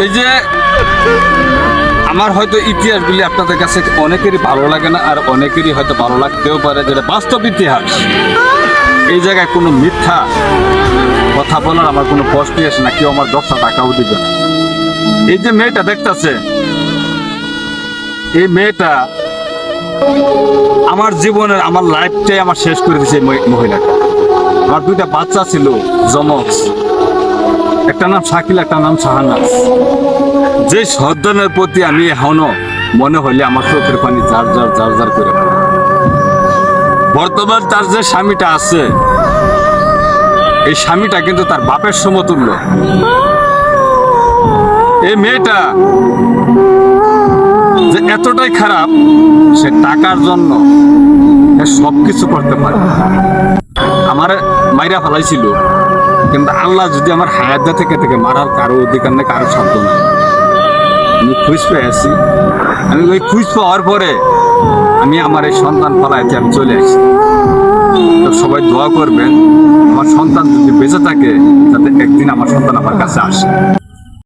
এই যে আমার হয়তো ইতিহাসগুলি আপনাদের কাছে অনেকেরই ভালো লাগে না, আর অনেকেরই হয়তো ভালো লাগতেও পারে, যেটা বাস্তব ইতিহাস। এই জায়গায় কোনো মিথ্যা কথা বলার আমার কোনো কষ্টই আসে না, কেউ আমার 10টা টাকাও দিবে না। এই যে মেয়েটা দেখতেছে, এই মেয়েটা আমার জীবনের, আমার লাইফটাই আমার শেষ করে দিয়েছে। এই মহিলাটা, আমার 2টা বাচ্চা ছিল জমজ, একটা নাম শাকিল, একটা নাম শাহানাজ। যে সন্তানের প্রতি আমি এখনো মনে হইলে আমার চোখের পানি জার জার করে পড়ে। বর্তমান তার যে স্বামীটা আছে, এই স্বামীটা কিন্তু তার বাপের সমতুল্য। এই মেয়েটা যে এতটাই খারাপ, সে টাকার জন্য সবকিছু করতে পারে। আমার মাইরা ফেলাইছিল, কিন্তু আল্লাহ যদি আমার হায়াত থেকে মারার কারো অধিকার নেই, কারো সাধ্য নেই। আমি খুঁজ পেয়েছি, আমি ওই খুঁজ পাওয়ার পরে আমি আমার এই সন্তান ফলাইতে আমি চলে আসি। তো সবাই দোয়া করবেন আমার সন্তান যদি বেঁচে থাকে, যাতে একদিন আমার সন্তান আমার কাছে আসে।